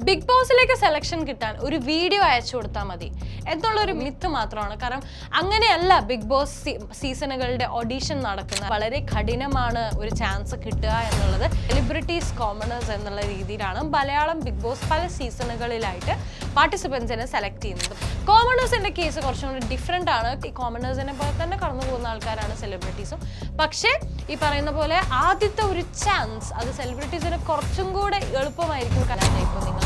Big ബോസിലേക്ക് selection കിട്ടാൻ ഒരു video അയച്ചു കൊടുത്താൽ മതി എന്നുള്ളൊരു മിത്ത് മാത്രമാണ്. കാരണം അങ്ങനെയല്ല ബിഗ് ബോസ് സീസണുകളുടെ ഓഡീഷൻ നടക്കുന്നത്. വളരെ കഠിനമാണ് ഒരു ചാൻസ് കിട്ടുക എന്നുള്ളത്. സെലിബ്രിറ്റീസ് കോമണേഴ്സ് എന്നുള്ള രീതിയിലാണ് മലയാളം ബിഗ് ബോസ് പല സീസണുകളിലായിട്ട് പാർട്ടിസിപ്പൻസിനെ സെലക്ട് ചെയ്യുന്നത്. കോമണേഴ്സിന്റെ കേസ് കുറച്ചും കൂടി ഡിഫറെൻ്റ് ആണ്. ഈ കോമണേഴ്സിനെ പോലെ തന്നെ കടന്നു പോകുന്ന ആൾക്കാരാണ് സെലിബ്രിറ്റീസും. പക്ഷേ ഈ പറയുന്ന പോലെ ആദ്യത്തെ ഒരു ചാൻസ് അത് സെലിബ്രിറ്റീസിന് കുറച്ചും കൂടെ എളുപ്പമായിരിക്കും. കാരണം ഇപ്പോൾ നിങ്ങൾക്കൊരു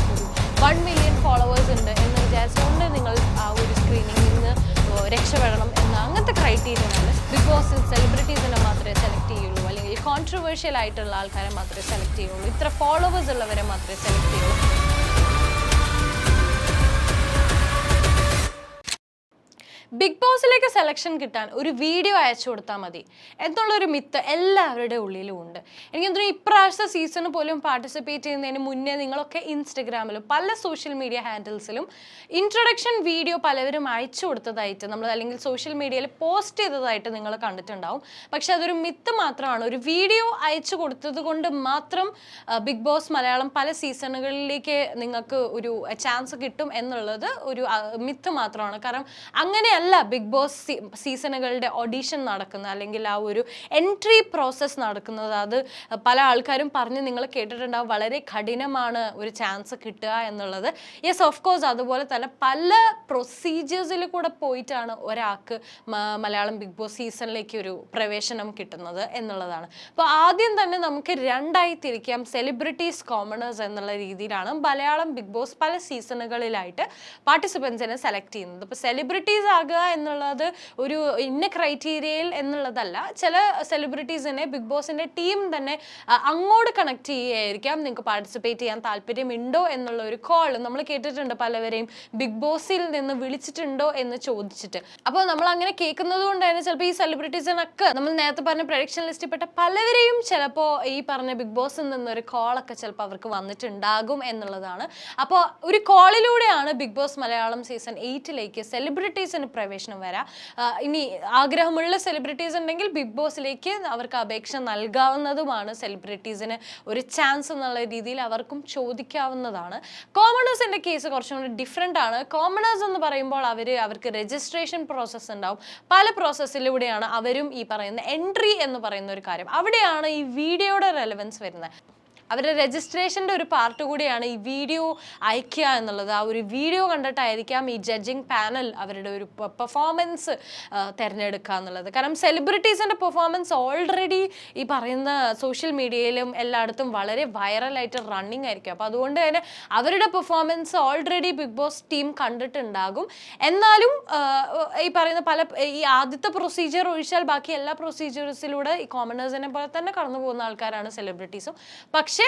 1 മില്യൺ ഫോളോവേഴ്സ് ഉണ്ട് എന്ന് വിചാരിച്ചുകൊണ്ട് നിങ്ങൾ ആ ഒരു സ്ക്രീനിങ്ങിൽ നിന്ന് രക്ഷപ്പെടണം എന്ന അങ്ങനത്തെ ക്രൈറ്റീരിയ അല്ല. ബിഗ് ബോസിൽ സെലിബ്രിറ്റീസിനെ മാത്രമേ സെലക്ട് ചെയ്യുള്ളൂ, അല്ലെങ്കിൽ കോൺട്രവേഴ്ഷ്യൽ ആയിട്ടുള്ള ആൾക്കാരെ മാത്രമേ സെലക്ട് ചെയ്യുള്ളൂ, ഇത്ര ഫോളോവേഴ്സ് ഉള്ളവരെ മാത്രമേ സെലക്ട് ചെയ്യുള്ളൂ. ബിഗ് ബോസിലേക്ക് സെലക്ഷൻ കിട്ടാൻ ഒരു വീഡിയോ അയച്ചു കൊടുത്താൽ മതി എന്നുള്ളൊരു മിത്ത് എല്ലാവരുടെ ഉള്ളിലും ഉണ്ട്. എനിക്ക് തോന്നുന്നു ഇപ്രാവശ്യത്തെ സീസണ് പോലും പാർട്ടിസിപ്പേറ്റ് ചെയ്യുന്നതിന് മുന്നേ നിങ്ങളൊക്കെ ഇൻസ്റ്റഗ്രാമിലും പല സോഷ്യൽ മീഡിയ ഹാൻഡിൽസിലും ഇൻട്രൊഡക്ഷൻ വീഡിയോ പലവരും അയച്ചു കൊടുത്തതായിട്ട് നമ്മൾ അല്ലെങ്കിൽ സോഷ്യൽ മീഡിയയിൽ പോസ്റ്റ് ചെയ്തതായിട്ട് നിങ്ങൾ കണ്ടിട്ടുണ്ടാവും. പക്ഷെ അതൊരു മിത്ത് മാത്രമാണ്. ഒരു വീഡിയോ അയച്ചു കൊടുത്തത് കൊണ്ട് മാത്രം ബിഗ് ബോസ് മലയാളം പല സീസണുകളിലേക്ക് നിങ്ങൾക്ക് ഒരു ചാൻസ് കിട്ടും എന്നുള്ളത് ഒരു മിത്ത് മാത്രമാണ്. കാരണം അങ്ങനെയല്ല ബിഗ് ബോസ് സീസണുകളുടെ ഓഡീഷൻ നടക്കുന്നത്, അല്ലെങ്കിൽ ആ ഒരു എൻട്രി പ്രോസസ്സ് നടക്കുന്നത്. അത് പല ആൾക്കാരും പറഞ്ഞ് നിങ്ങൾ കേട്ടിട്ടുണ്ടാവും, വളരെ കഠിനമാണ് ഒരു ചാൻസ് കിട്ടുക എന്നുള്ളത്. യെസ്, ഓഫ് കോഴ്സ് അതുപോലെ തന്നെ പല പ്രൊസീജിയേഴ്സിൽ കൂടെ പോയിട്ടാണ് ഒരാൾക്ക് മലയാളം ബിഗ് ബോസ് സീസണിലേക്ക് ഒരു പ്രവേശനം കിട്ടുന്നത് എന്നുള്ളതാണ്. അപ്പോൾ ആദ്യം തന്നെ നമുക്ക് രണ്ടായി തിരിക്കാം. സെലിബ്രിറ്റീസ് കോമണേഴ്സ് എന്നുള്ള രീതിയിലാണ് മലയാളം ബിഗ് ബോസ് പല സീസണുകളിലായിട്ട് പാർട്ടിസിപ്പൻസിനെ സെലക്ട് ചെയ്യുന്നത്. ഇപ്പോൾ സെലിബ്രിറ്റീസ് ആകുക എന്നുള്ളത് ഒരു ഇന്ന ക്രൈറ്റീരിയയിൽ എന്നുള്ളതല്ല. ചില സെലിബ്രിറ്റീസിനെ ബിഗ് ബോസിന്റെ ടീം തന്നെ അങ്ങോട്ട് കണക്ട് ചെയ്യുകയായിരിക്കാം. നിങ്ങൾക്ക് പാർട്ടിസിപ്പേറ്റ് ചെയ്യാൻ താല്പര്യമുണ്ടോ എന്നുള്ള ഒരു കോൾ നമ്മൾ കേട്ടിട്ടുണ്ട്. പലവരെയും ബിഗ് ബോസിൽ നിന്ന് വിളിച്ചിട്ടുണ്ടോ എന്ന് ചോദിച്ചിട്ട്. അപ്പോൾ നമ്മൾ അങ്ങനെ കേൾക്കുന്നത് കൊണ്ട് തന്നെ ചിലപ്പോൾ ഈ സെലിബ്രിറ്റീസിനൊക്കെ നമ്മൾ നേരത്തെ പറഞ്ഞ പ്രൊഡക്ഷൻ ലിസ്റ്റിൽ പെട്ട പലവരെയും ചിലപ്പോൾ ഈ പറഞ്ഞ ബിഗ് ബോസിൽ നിന്നൊരു കോളൊക്കെ ചിലപ്പോൾ അവർക്ക് വന്നിട്ടുണ്ടാകും എന്നുള്ളതാണ്. അപ്പോൾ ഒരു കോളിലൂടെയാണ് ബിഗ് ബോസ് മലയാളം സീസൺ 8 സെലിബ്രിറ്റീസിന് പ്രവേശനം വരാം. ഇനി ആഗ്രഹമുള്ള സെലിബ്രിറ്റീസ് ഉണ്ടെങ്കിൽ ബിഗ് ബോസിലേക്ക് അവർക്ക് അപേക്ഷ നൽകാവുന്നതുമാണ്. സെലിബ്രിറ്റീസിന് ഒരു ചാൻസ് എന്നുള്ള രീതിയിൽ അവർക്കും ചോദിക്കാവുന്നതാണ്. കോമണേഴ്സിന്റെ കേസ് കുറച്ചും കൂടി ഡിഫറെൻ്റ് ആണ്. കോമണേഴ്സ് എന്ന് പറയുമ്പോൾ അവർക്ക് രജിസ്ട്രേഷൻ പ്രോസസ്സ് ഉണ്ടാവും. പല പ്രോസസ്സിലൂടെയാണ് അവരും ഈ പറയുന്ന എൻട്രി എന്ന് പറയുന്ന ഒരു കാര്യം. അവിടെയാണ് ഈ വീഡിയോയുടെ റെലവൻസ് വരുന്നത്. അവരുടെ രജിസ്ട്രേഷൻ്റെ ഒരു പാർട്ട് കൂടിയാണ് ഈ വീഡിയോ അയക്കുക എന്നുള്ളത്. ആ ഒരു വീഡിയോ കണ്ടിട്ടായിരിക്കാം ഈ ജഡ്ജിങ് പാനൽ അവരുടെ ഒരു പെർഫോമൻസ് തിരഞ്ഞെടുക്കുക എന്നുള്ളത്. കാരണം സെലിബ്രിറ്റീസിൻ്റെ പെർഫോമൻസ് ഓൾറെഡി ഈ പറയുന്ന സോഷ്യൽ മീഡിയയിലും എല്ലായിടത്തും വളരെ വൈറലായിട്ട് റണ്ണിങ് ആയിരിക്കും. അപ്പോൾ അതുകൊണ്ട് തന്നെ അവരുടെ performance already Bigg Boss team കണ്ടിട്ടുണ്ടാകും. എന്നാലും ഈ പറയുന്ന ഈ ആദ്യത്തെ പ്രൊസീജിയർ ഒഴിച്ചാൽ ബാക്കി എല്ലാ പ്രൊസീജിയേഴ്സിലൂടെ ഈ കോമണേഴ്സിനെ പോലെ തന്നെ കടന്നു പോകുന്ന ആൾക്കാരാണ് സെലിബ്രിറ്റീസും. പക്ഷേ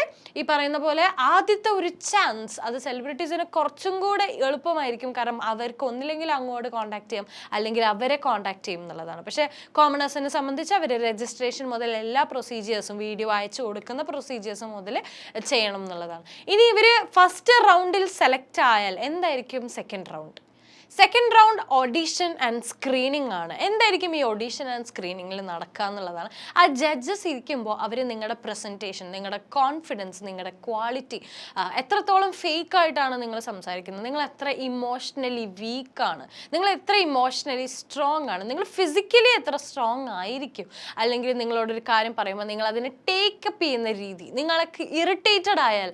ഈ പറയുന്ന പോലെ ആദ്യത്തെ ഒരു ചാൻസ് അത് സെലിബ്രിറ്റീസിന് കുറച്ചും കൂടെ എളുപ്പമായിരിക്കും. കാരണം അവർക്ക് ഒന്നില്ലെങ്കിൽ അങ്ങോട്ട് കോൺടാക്ട് ചെയ്യാം, അല്ലെങ്കിൽ അവരെ കോൺടാക്ട് ചെയ്യും എന്നുള്ളതാണ്. പക്ഷേ കോമണേഴ്സിനെ സംബന്ധിച്ച് അവർ രജിസ്ട്രേഷൻ മുതൽ എല്ലാ പ്രൊസീജിയേഴ്സും വീഡിയോ അയച്ചു കൊടുക്കുന്ന പ്രൊസീജിയേഴ്സും മുതൽ ചെയ്യണം എന്നുള്ളതാണ്. ഇനി ഇവർ ഫസ്റ്റ് റൗണ്ടിൽ സെലക്ട് ആയാൽ എന്തായിരിക്കും second round? Second round audition and screening ആണ്. എന്തായിരിക്കും ഈ ഓഡീഷൻ ആൻഡ് സ്ക്രീനിങ്ങിൽ നടക്കുക എന്നുള്ളതാണ്. ആ ജഡ്ജസ് ഇരിക്കുമ്പോൾ അവർ നിങ്ങളുടെ പ്രസൻറ്റേഷൻ, നിങ്ങളുടെ കോൺഫിഡൻസ്, നിങ്ങളുടെ ക്വാളിറ്റി, എത്രത്തോളം ഫേക്ക് ആയിട്ടാണ് നിങ്ങൾ സംസാരിക്കുന്നത്, നിങ്ങൾ എത്ര ഇമോഷണലി വീക്കാണ്, നിങ്ങൾ എത്ര ഇമോഷണലി സ്ട്രോങ് ആണ്, നിങ്ങൾ ഫിസിക്കലി എത്ര സ്ട്രോങ് ആയിരിക്കും, അല്ലെങ്കിൽ നിങ്ങളോടൊരു കാര്യം പറയുമ്പോൾ നിങ്ങൾ അതിനെ ടേക്കപ്പ് ചെയ്യുന്ന രീതി, നിങ്ങൾക്ക് ഇറിറ്റേറ്റഡ് ആയാൽ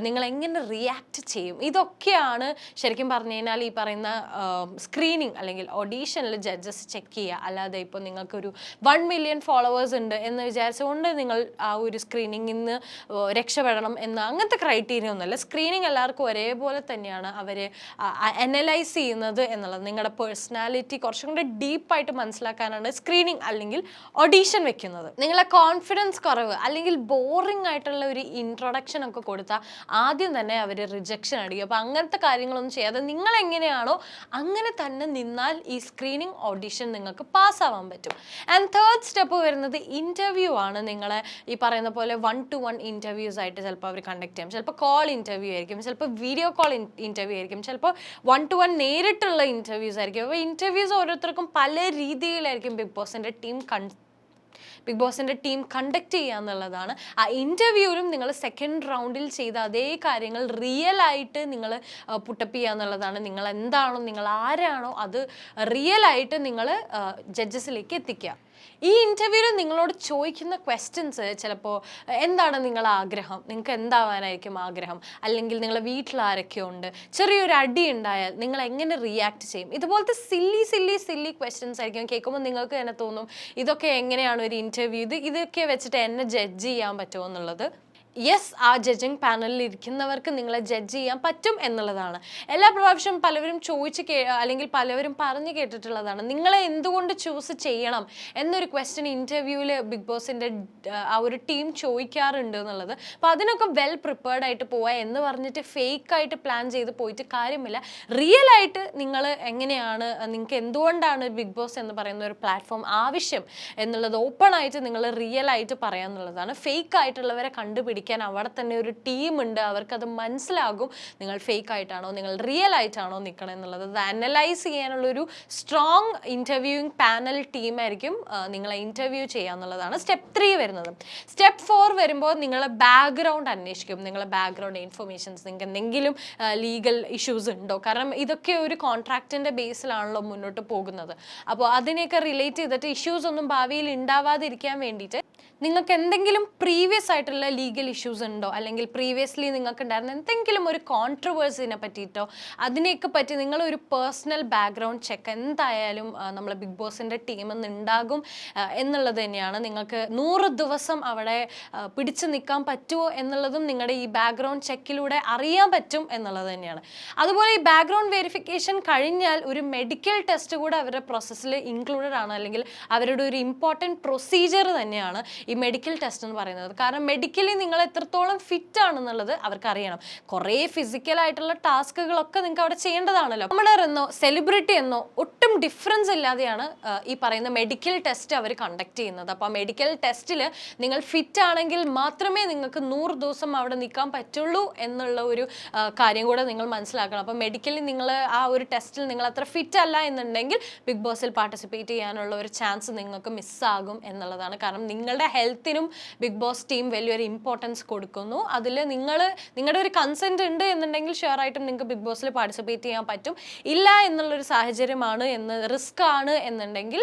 നിങ്ങൾ എങ്ങനെ റിയാക്ട് ചെയ്യും, ഇതൊക്കെയാണ് ശരിക്കും പറഞ്ഞു കഴിഞ്ഞാൽ ഈ പറയുന്ന സ്ക്രീനിങ് അല്ലെങ്കിൽ ഓഡീഷനിൽ ജഡ്ജസ് ചെക്ക് ചെയ്യുക. അല്ലാതെ ഇപ്പോൾ നിങ്ങൾക്കൊരു 1 മില്യൺ ഫോളോവേഴ്സ് ഉണ്ട് എന്ന് വിചാരിച്ചുകൊണ്ട് നിങ്ങൾ ആ ഒരു സ്ക്രീനിങ്ങിൽ നിന്ന് രക്ഷപ്പെടണം എന്ന അങ്ങനത്തെ ക്രൈറ്റീരിയ ഒന്നുമല്ല. സ്ക്രീനിങ് എല്ലാവർക്കും ഒരേപോലെ തന്നെയാണ് അവർ അനലൈസ് ചെയ്യുന്നത് എന്നുള്ളത്. നിങ്ങളുടെ പേഴ്സണാലിറ്റി കുറച്ചും കൂടി ഡീപ്പായിട്ട് മനസ്സിലാക്കാനാണ് സ്ക്രീനിങ് അല്ലെങ്കിൽ ഓഡീഷൻ വെക്കുന്നത്. നിങ്ങളെ കോൺഫിഡൻസ് കുറവ് അല്ലെങ്കിൽ ബോറിംഗ് ആയിട്ടുള്ള ഒരു ഇൻട്രൊഡക്ഷൻ ഒക്കെ കൊടുത്താൽ ആദ്യം തന്നെ അവർ റിജക്ഷൻ അടിക്കും. അപ്പോൾ അങ്ങനത്തെ കാര്യങ്ങളൊന്നും ചെയ്യാതെ നിങ്ങൾ എങ്ങനെയാണോ അങ്ങനെ തന്നെ നിന്നാൽ ഈ സ്ക്രീനിങ് ഓഡിഷൻ നിങ്ങൾക്ക് പാസ്സാവാൻ പറ്റും. ആൻഡ് തേർഡ് സ്റ്റെപ്പ് വരുന്നത് ഇൻ്റർവ്യൂ ആണ്. നിങ്ങളെ ഈ പറയുന്ന പോലെ 1-to-1 ഇൻ്റർവ്യൂസ് ആയിട്ട് ചിലപ്പോൾ അവർ കണ്ടക്ട് ചെയ്യും. ചിലപ്പോൾ കോൾ ഇൻ്റർവ്യൂ ആയിരിക്കും, ചിലപ്പോൾ വീഡിയോ കോൾ ഇൻ്റർവ്യൂ ആയിരിക്കും, ചിലപ്പോൾ 1-to-1 നേരിട്ടുള്ള ഇൻ്റർവ്യൂസ് ആയിരിക്കും. അപ്പോൾ ഇൻ്റർവ്യൂസ് ഓരോരുത്തർക്കും പല രീതിയിലായിരിക്കും ബിഗ് ബോസിൻ്റെ ടീം ബിഗ് ബോസിൻ്റെ ടീം കണ്ടക്ട് ചെയ്യുക എന്നുള്ളതാണ്. ആ ഇൻ്റർവ്യൂവിലും നിങ്ങൾ സെക്കൻഡ് റൗണ്ടിൽ ചെയ്ത അതേ കാര്യങ്ങൾ റിയൽ ആയിട്ട് നിങ്ങൾ പുട്ടപ്പ് ചെയ്യുക എന്നുള്ളതാണ്. നിങ്ങൾ എന്താണോ, നിങ്ങൾ ആരാണോ, അത് റിയൽ ആയിട്ട് നിങ്ങൾ ജഡ്ജസിലേക്ക് എത്തിക്കുക. ഈ ഇൻ്റർവ്യൂവിൽ നിങ്ങളോട് ചോദിക്കുന്ന ക്വസ്റ്റ്യൻസ് ചിലപ്പോൾ എന്താണ് നിങ്ങളുടെ ആഗ്രഹം, നിങ്ങൾക്ക് എന്താവാനായിരിക്കും ആഗ്രഹം, അല്ലെങ്കിൽ നിങ്ങളുടെ വീട്ടിൽ ആരൊക്കെ ഉണ്ട്, ചെറിയൊരു അടി ഉണ്ടായാൽ നിങ്ങൾ എങ്ങനെ റിയാക്ട് ചെയ്യും, ഇതുപോലത്തെ സില്ലി ക്വസ്റ്റ്യൻസ് ആയിരിക്കും. കേൾക്കുമ്പോൾ നിങ്ങൾക്ക് തന്നെ തോന്നും ഇതൊക്കെ എങ്ങനെയാണ് ഒരു ഇൻ്റർവ്യൂ, ഇതൊക്കെ വെച്ചിട്ട് എന്നെ ജഡ്ജ് ചെയ്യാൻ പറ്റുമോ എന്നുള്ളത്. യെസ്, ആ ജഡ്ജിങ് പാനലിൽ ഇരിക്കുന്നവർക്ക് നിങ്ങളെ ജഡ്ജ് ചെയ്യാൻ പറ്റും എന്നുള്ളതാണ്. എല്ലാ പ്രാവശ്യം പലവരും അല്ലെങ്കിൽ പലവരും പറഞ്ഞു കേട്ടിട്ടുള്ളതാണ്, നിങ്ങളെ എന്തുകൊണ്ട് ചൂസ് ചെയ്യണം എന്നൊരു ക്വസ്റ്റ്യൻ ഇൻ്റർവ്യൂവിൽ ബിഗ് ബോസിൻ്റെ ആ ഒരു ടീം ചോദിക്കാറുണ്ട് എന്നുള്ളത്. അപ്പോൾ അതിനൊക്കെ വെൽ പ്രിപ്പയർഡ് ആയിട്ട് പോവുക എന്ന് പറഞ്ഞിട്ട് ഫേക്കായിട്ട് പ്ലാൻ ചെയ്ത് പോയിട്ട് കാര്യമില്ല. റിയൽ ആയിട്ട് നിങ്ങൾ എങ്ങനെയാണ്, നിങ്ങൾക്ക് എന്തുകൊണ്ടാണ് ബിഗ് ബോസ് എന്ന് പറയുന്ന ഒരു പ്ലാറ്റ്ഫോം ആവശ്യം എന്നുള്ളത് ഓപ്പൺ ആയിട്ട് നിങ്ങൾ റിയൽ ആയിട്ട് പറയാന്നുള്ളതാണ്. ഫേക്ക് ആയിട്ടുള്ളവരെ കണ്ടുപിടിക്കാൻ അവിടെ തന്നെ ഒരു ടീമുണ്ട്, അവർക്കത് മനസ്സിലാകും നിങ്ങൾ ഫേക്ക് ആയിട്ടാണോ നിങ്ങൾ റിയൽ ആയിട്ടാണോ നിൽക്കണം എന്നുള്ളത്. അത് അനലൈസ് ചെയ്യാനുള്ളൊരു സ്ട്രോങ് ഇൻ്റർവ്യൂയിങ് പാനൽ ടീമായിരിക്കും നിങ്ങളെ ഇൻ്റർവ്യൂ ചെയ്യുക എന്നുള്ളതാണ് സ്റ്റെപ്പ് 3 വരുന്നത്. സ്റ്റെപ്പ് 4 വരുമ്പോൾ നിങ്ങളെ ബാക്ക്ഗ്രൗണ്ട് അന്വേഷിക്കും. നിങ്ങളെ ബാക്ക്ഗ്രൗണ്ട് ഇൻഫർമേഷൻസ്, നിങ്ങൾക്ക് എന്തെങ്കിലും ലീഗൽ ഇഷ്യൂസ് ഉണ്ടോ, കാരണം ഇതൊക്കെ ഒരു കോൺട്രാക്റ്റിൻ്റെ ബേസിലാണല്ലോ മുന്നോട്ട് പോകുന്നത്. അപ്പോൾ അതിനെയൊക്കെ റിലേറ്റ് ചെയ്തിട്ട് ഇഷ്യൂസ് ഒന്നും ഭാവിയിൽ ഉണ്ടാവാതിരിക്കാൻ വേണ്ടിയിട്ട് നിങ്ങൾക്ക് എന്തെങ്കിലും പ്രീവിയസ് ആയിട്ടുള്ള ലീഗൽ ഇഷ്യൂസ് ഉണ്ടോ, അല്ലെങ്കിൽ പ്രീവിയസ്ലി നിങ്ങൾക്ക് ഉണ്ടായിരുന്ന എന്തെങ്കിലും ഒരു കോൺട്രവേഴ്സിനെ പറ്റിയിട്ടോ അതിനെയൊക്കെ പറ്റി നിങ്ങളൊരു പേഴ്സണൽ ബാക്ക്ഗ്രൗണ്ട് ചെക്ക് എന്തായാലും നമ്മൾ ബിഗ് ബോസിൻ്റെ ടീമിൽ നിന്ന് ഉണ്ടാകും എന്നുള്ളത് തന്നെയാണ്. നിങ്ങൾക്ക് 100 ദിവസം അവിടെ പിടിച്ചു നിൽക്കാൻ പറ്റുമോ എന്നുള്ളതും നിങ്ങളുടെ ഈ ബാക്ക്ഗ്രൗണ്ട് ചെക്കിലൂടെ അറിയാൻ പറ്റും എന്നുള്ളത് തന്നെയാണ്. അതുപോലെ ഈ ബാക്ക്ഗ്രൗണ്ട് വെരിഫിക്കേഷൻ കഴിഞ്ഞാൽ ഒരു മെഡിക്കൽ ടെസ്റ്റ് കൂടെ അവരുടെ പ്രോസസ്സിൽ ഇൻക്ലൂഡഡ് ആണ്, അല്ലെങ്കിൽ അവരുടെ ഒരു ഇമ്പോർട്ടൻറ്റ് പ്രൊസീജിയർ തന്നെയാണ് ഈ മെഡിക്കൽ ടെസ്റ്റ് എന്ന് പറയുന്നത്. കാരണം മെഡിക്കലി നിങ്ങൾ എത്രത്തോളം ഫിറ്റ് ആണെന്നുള്ളത് അവർക്ക് അറിയണം. കുറേ ഫിസിക്കലായിട്ടുള്ള ടാസ്കുകളൊക്കെ നിങ്ങൾക്ക് അവിടെ ചെയ്യേണ്ടതാണല്ലോ. നമ്മുടെ എന്നോ സെലിബ്രിറ്റി എന്നോ ഒട്ടും ഡിഫറൻസ് ഇല്ലാതെയാണ് ഈ പറയുന്ന മെഡിക്കൽ ടെസ്റ്റ് അവർ കണ്ടക്ട് ചെയ്യുന്നത്. അപ്പോൾ ആ മെഡിക്കൽ ടെസ്റ്റിൽ നിങ്ങൾ ഫിറ്റ് ആണെങ്കിൽ മാത്രമേ നിങ്ങൾക്ക് 100 ദിവസം അവിടെ നിൽക്കാൻ പറ്റുള്ളൂ എന്നുള്ള ഒരു കാര്യം കൂടെ നിങ്ങൾ മനസ്സിലാക്കണം. അപ്പോൾ മെഡിക്കലി നിങ്ങൾ ആ ഒരു ടെസ്റ്റിൽ നിങ്ങൾ അത്ര ഫിറ്റ് അല്ല എന്നുണ്ടെങ്കിൽ ബിഗ് ബോസിൽ പാർട്ടിസിപ്പേറ്റ് ചെയ്യാനുള്ള ഒരു ചാൻസ് നിങ്ങൾക്ക് മിസ്സാകും എന്നുള്ളതാണ്. കാരണം നിങ്ങളുടെ ഹെൽത്തിനും ബിഗ് ബോസ് ടീം വലിയൊരു ഇമ്പോർട്ടൻസ് കൊടുക്കുന്നു. അതിൽ നിങ്ങളുടെ ഒരു കൺസെൻറ്റ് ഉണ്ട് എന്നുണ്ടെങ്കിൽ ഷുവർ ആയിട്ടും നിങ്ങൾക്ക് ബിഗ് ബോസിൽ പാർട്ടിസിപ്പേറ്റ് ചെയ്യാൻ പറ്റും. ഇല്ല എന്നുള്ളൊരു സാഹചര്യമാണ്, റിസ്ക് ആണ് എന്നുണ്ടെങ്കിൽ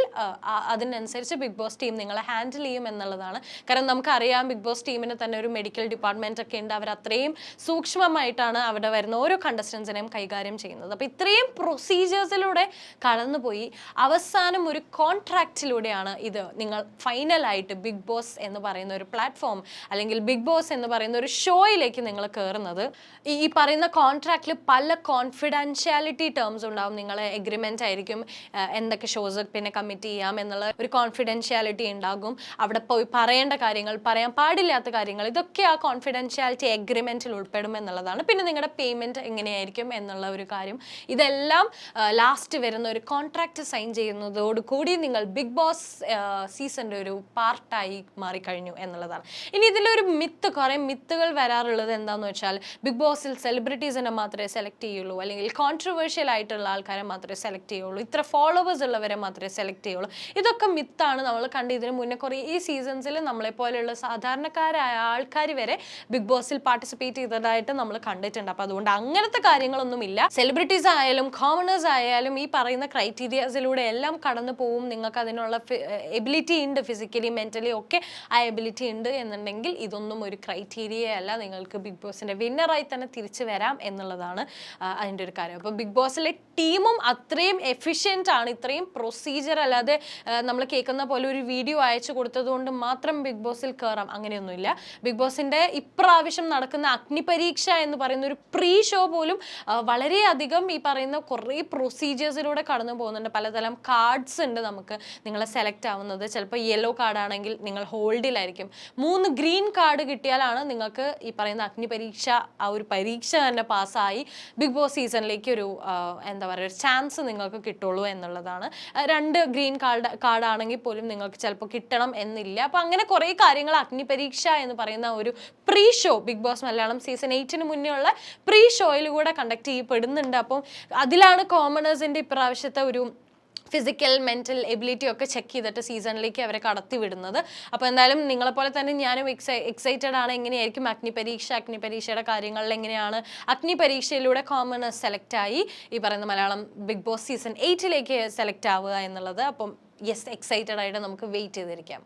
അതിനനുസരിച്ച് ബിഗ് ബോസ് ടീം നിങ്ങളെ ഹാൻഡിൽ ചെയ്യും എന്നുള്ളതാണ്. കാരണം നമുക്കറിയാം ബിഗ് ബോസ് ടീമിന് തന്നെ ഒരു മെഡിക്കൽ ഡിപ്പാർട്ട്മെൻറ്റ് ഒക്കെ ഉണ്ട്. അവർ അത്രയും സൂക്ഷ്മമായിട്ടാണ് അവിടെ വരുന്ന ഓരോ കണ്ടസ്റ്റൻസിനെയും കൈകാര്യം ചെയ്യുന്നത്. അപ്പോൾ ഇത്രയും പ്രൊസീജിയേഴ്സിലൂടെ കടന്നുപോയി അവസാനം ഒരു കോൺട്രാക്റ്റിലൂടെയാണ് ഇത് നിങ്ങൾ ഫൈനലായിട്ട് ബിഗ് ബോസ് എന്ന് പറയുന്ന ഒരു പ്ലാറ്റ്ഫോം അല്ലെങ്കിൽ ബിഗ് ബോസ് എന്ന് പറയുന്ന ഒരു ഷോയിലേക്ക് നിങ്ങൾ കയറുന്നത്. ഈ പറയുന്ന കോൺട്രാക്റ്റിൽ പല കോൺഫിഡൻഷ്യാലിറ്റി ടേംസ് ഉണ്ടാവും. നിങ്ങളെ എഗ്രിമെൻ്റ് ആയിരിക്കും എന്തൊക്കെ ഷോസ് പിന്നെ കമ്മിറ്റ് ചെയ്യാം എന്നുള്ള ഒരു കോൺഫിഡൻഷ്യാലിറ്റി ഉണ്ടാകും. അവിടെ പോയി പറയേണ്ട കാര്യങ്ങൾ, പറയാൻ പാടില്ലാത്ത കാര്യങ്ങൾ, ഇതൊക്കെ ആ കോൺഫിഡൻഷ്യാലിറ്റി എഗ്രിമെൻറ്റിൽ ഉൾപ്പെടും എന്നുള്ളതാണ്. പിന്നെ നിങ്ങളുടെ പേയ്മെൻറ്റ് എങ്ങനെയായിരിക്കും എന്നുള്ള ഒരു കാര്യം, ഇതെല്ലാം ലാസ്റ്റ് വരുന്ന ഒരു കോൺട്രാക്റ്റ് സൈൻ ചെയ്യുന്നതോടുകൂടി നിങ്ങൾ ബിഗ് ബോസ് സീസണിൻ്റെ ഒരു പാർട്ടായി മാറിക്കഴിഞ്ഞു എന്നുള്ളതാണ്. ഇനി ഇതിലൊരു കുറേ മിത്തുകൾ വരാറുള്ളത് എന്താണെന്ന് വെച്ചാൽ ബിഗ് ബോസിൽ സെലിബ്രിറ്റീസിനെ മാത്രമേ സെലക്ട് ചെയ്യുള്ളൂ, അല്ലെങ്കിൽ കോൺട്രവേഴ്ഷ്യൽ ആയിട്ടുള്ള ആൾക്കാരെ മാത്രമേ സെലക്ട് ചെയ്യുള്ളൂ, ഇത്ര ഫോളോവേഴ്സ് ഉള്ളവരെ മാത്രമേ സെലക്ട് ചെയ്യുള്ളൂ. ഇതൊക്കെ മിത്താണ്. നമ്മൾ കണ്ട് ഇതിന് മുന്നേ കുറേ ഈ സീസൺസിൽ നമ്മളെപ്പോലെയുള്ള സാധാരണക്കാരായ ആൾക്കാർ വരെ ബിഗ് ബോസിൽ പാർട്ടിസിപ്പേറ്റ് ചെയ്തതായിട്ട് നമ്മൾ കണ്ടിട്ടുണ്ട്. അപ്പോൾ അതുകൊണ്ട് അങ്ങനത്തെ കാര്യങ്ങളൊന്നുമില്ല. സെലിബ്രിറ്റീസ് ആയാലും കോമണേഴ്സ് ആയാലും ഈ പറയുന്ന ക്രൈറ്റീരിയാസിലൂടെ എല്ലാം കടന്നു പോവും. നിങ്ങൾക്ക് അതിനുള്ള എബിലിറ്റി ഉണ്ട്, ഫിസിക്കലി മെൻ്റലി ഒക്കെ ആ എബിലിറ്റി ഉണ്ട് എന്നുണ്ടെങ്കിൽ ഇതൊന്നും ഒരു ക്രൈറ്റീരിയ അല്ല. നിങ്ങൾക്ക് ബിഗ് ബോസിൻ്റെ വിന്നറായി തന്നെ തിരിച്ചു വരാം എന്നുള്ളതാണ് അതിൻ്റെ ഒരു കാര്യം. അപ്പോൾ ബിഗ് ബോസിലെ ടീമും അത്രയും എഫിഷ്യൻ്റ് ആണ്. ഇത്രയും പ്രൊസീജിയർ അല്ലാതെ നമ്മൾ കേൾക്കുന്ന പോലെ ഒരു വീഡിയോ അയച്ചു കൊടുത്തത് കൊണ്ട് മാത്രം ബിഗ് ബോസിൽ കയറാം അങ്ങനെയൊന്നുമില്ല. ബിഗ് ബോസിൻ്റെ ഇപ്രാവശ്യം നടക്കുന്ന അഗ്നിപരീക്ഷ എന്ന് പറയുന്ന ഒരു പ്രീ ഷോ പോലും വളരെയധികം ഈ പറയുന്ന കുറേ പ്രൊസീജിയേഴ്സിലൂടെ കടന്നു പോകുന്നുണ്ട്. പലതരം കാർഡ്സ് ഉണ്ട് നമുക്ക് നിങ്ങളെ സെലക്ട് ആവുന്നത്. ചിലപ്പോൾ യെല്ലോ കാർഡാണെങ്കിൽ നിങ്ങൾ ഹോൾഡിലായിരിക്കും. 3 ഗ്രീൻ കാർഡ് കിട്ടിയാലാണ് നിങ്ങൾക്ക് ഈ പറയുന്ന അഗ്നിപരീക്ഷ ആ ഒരു പരീക്ഷ തന്നെ പാസ്സായി ബിഗ് ബോസ് സീസണിലേക്ക് ഒരു എന്താ പറയുക ഒരു ചാൻസ് നിങ്ങൾക്ക് കിട്ടുള്ളൂ എന്നുള്ളതാണ്. 2 ഗ്രീൻ കാർഡാണെങ്കിൽ പോലും നിങ്ങൾക്ക് ചിലപ്പോൾ കിട്ടണം എന്നില്ല. അപ്പോൾ അങ്ങനെ കുറേ കാര്യങ്ങൾ അഗ്നിപരീക്ഷ എന്ന് പറയുന്ന ഒരു pre show Bigg Boss Malayalam season 8 മുന്നേ ഉള്ള പ്രീ ഷോയിൽ കൂടെ കണ്ടക്ട് ചെയ്യപ്പെടുന്നുണ്ട്. അപ്പം അതിലാണ് കോമണേഴ്സിൻ്റെ ഇപ്രാവശ്യത്തെ ഒരു ഫിസിക്കൽ മെൻ്റൽ എബിലിറ്റി ഒക്കെ ചെക്ക് ചെയ്തിട്ട് സീസണിലേക്ക് അവരെ കടത്തി വിടുന്നത്. അപ്പോൾ എന്തായാലും നിങ്ങളെപ്പോലെ തന്നെ ഞാനും എക്സൈറ്റഡ് ആണ്. എങ്ങനെയായിരിക്കും അഗ്നിപരീക്ഷയുടെ കാര്യങ്ങളിൽ എങ്ങനെയാണ് അഗ്നി പരീക്ഷയിലൂടെ കോമണേഴ്സ് സെലക്ട് ആയി ഈ പറയുന്ന Malayalam Bigg Boss season 8 select ആവുക എന്നുള്ളത്. അപ്പം യെസ്, എക്സൈറ്റഡ് ആയിട്ട് നമുക്ക് വെയിറ്റ് ചെയ്തിരിക്കാം.